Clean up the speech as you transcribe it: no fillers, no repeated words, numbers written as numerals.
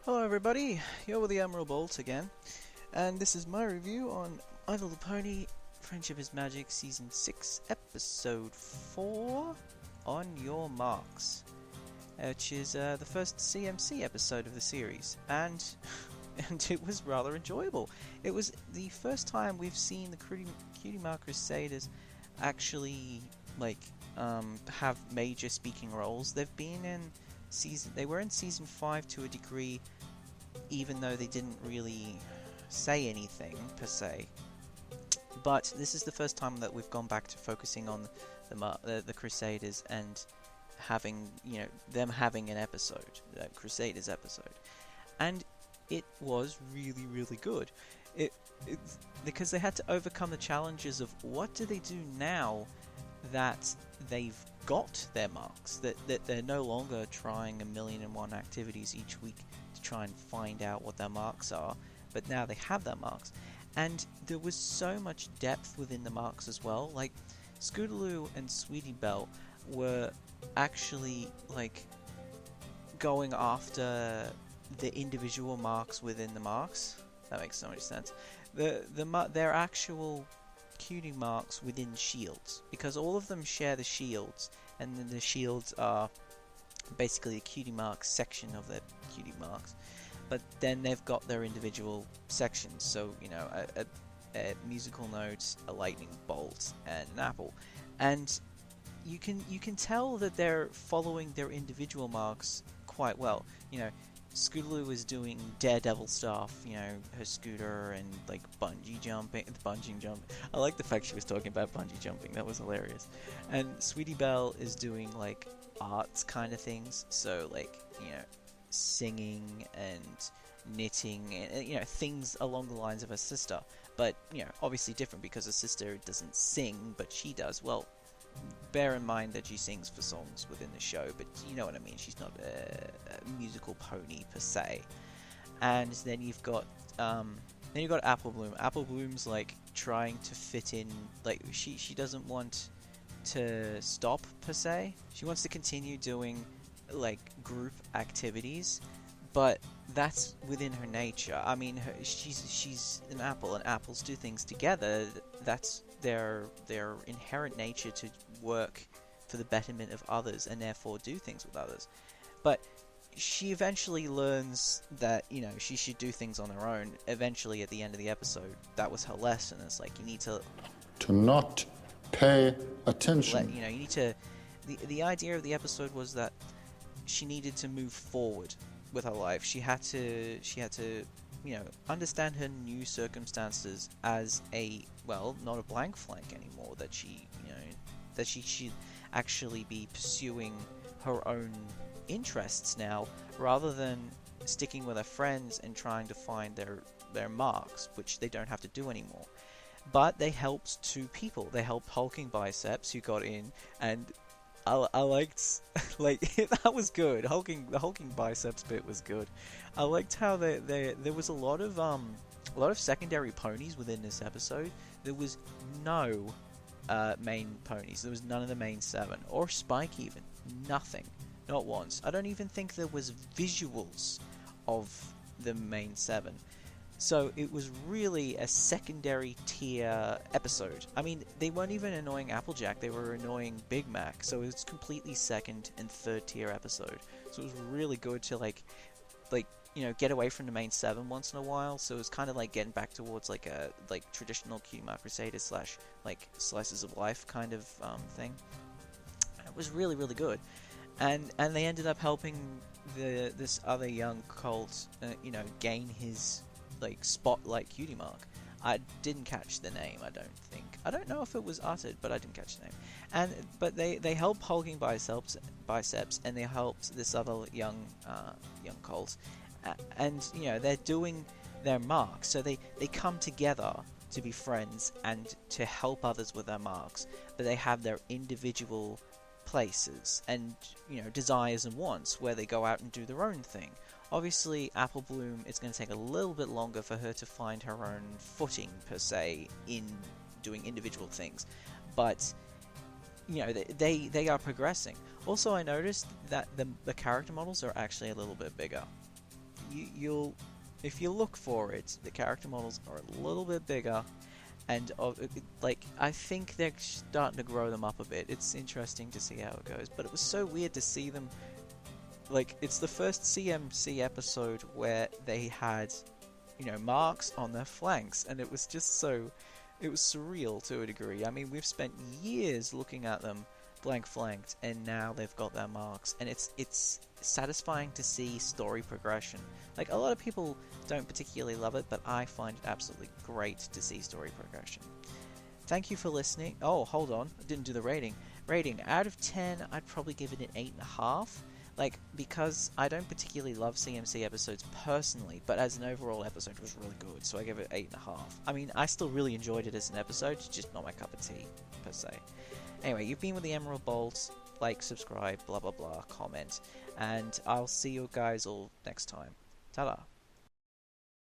Hello everybody, you're with the Emerald Bolt again, and this is my review on My Little Pony Friendship is Magic Season 6, Episode 4, On Your Marks, which is the first CMC episode of the series, and it was rather enjoyable. It was the first time we've seen the Cutie Mark Crusaders actually, have major speaking roles. They were in Season 5 to a degree, even though they didn't really say anything per se. But this is the first time that we've gone back to focusing on the Crusaders and having them having an episode, a Crusaders episode, and it was really good. It's because they had to overcome the challenges of what do they do now that they've got their marks, that they're no longer trying 1,000,001 activities each week to try and find out what their marks are, but now they have their marks. And there was so much depth within the marks as well. Like, Scootaloo and Sweetie Belle were actually going after the individual marks within the marks. That makes so much sense. Their actual cutie marks within shields, because all of them share the shields, and then the shields are basically the cutie marks section of their cutie marks, but then they've got their individual sections. So a musical note, a lightning bolt, and an apple, and you can tell that they're following their individual marks quite well. Scootaloo is doing daredevil stuff, her scooter and bungee jumping. I like the fact she was talking about bungee jumping. That was hilarious. And Sweetie Belle is doing arts kind of things. So singing and knitting and things along the lines of her sister. But obviously different because her sister doesn't sing, but she does. Well, bear in mind that she sings for songs within the show, but you know what I mean. She's not a musical pony per se. And then you've got Apple Bloom. Apple Bloom's trying to fit in. She doesn't want to stop per se. She wants to continue doing group activities, but that's within her nature. I mean, she's an apple, and apples do things together. That's their inherent nature, to work for the betterment of others and therefore do things with others. But she eventually learns that she should do things on her own. Eventually, at the end of the episode, that was her lesson. It's you need to not pay attention. You need to. The idea of the episode was that she needed to move forward with her life. She had to understand her new circumstances as not a blank flank anymore, that she should actually be pursuing her own interests now, rather than sticking with her friends and trying to find their marks, which they don't have to do anymore. But they helped two people. They helped Hulking Biceps, who got in, and I liked that was good. The hulking biceps bit was good. I liked how there was a lot of secondary ponies within this episode. There was no main ponies. There was none of the main 7 or Spike even. Nothing. Not once. I don't even think there was visuals of the main 7. So it was really a secondary tier episode. I mean, they weren't even annoying Applejack, they were annoying Big Mac. So it was completely second and third tier episode. So it was really good to get away from the main 7 once in a while. So it was kind of getting back towards a traditional Cutie Mark Crusader / slices of life kind of thing. It was really good. And they ended up helping this other young cult gain his spotlight Cutie Mark. I didn't catch the name, I don't think. I don't know if it was uttered, but I didn't catch the name. But they helped Hulking Biceps, and they helped this other young cult. And they're doing their marks, so they come together to be friends and to help others with their marks, but they have their individual places and desires and wants where they go out and do their own thing. Obviously, Apple Bloom, it's going to take a little bit longer for her to find her own footing, per se, in doing individual things. But, they are progressing. Also, I noticed that the character models are actually a little bit bigger. you'll if you look for it, the character models are a little bit bigger, and like I think they're starting to grow them up a bit. It's interesting to see how it goes, but it was so weird to see them. Like, it's the first CMC episode where they had, marks on their flanks, and it was just so, it was surreal to a degree. I mean, we've spent years looking at them blank flanked, and now they've got their marks, and it's satisfying to see story progression. Like, a lot of people don't particularly love it, but I find it absolutely great to see story progression. Thank you for listening. Oh, hold on, I didn't do the rating. Rating, out of 10, I'd probably give it an 8.5. Like, because I don't particularly love CMC episodes personally, but as an overall episode, it was really good, so I give it 8.5. I mean, I still really enjoyed it as an episode, it's just not my cup of tea, per se. Anyway, you've been with the Emerald Bolts. Like, subscribe, blah blah blah, comment, and I'll see you guys all next time. Ta-da!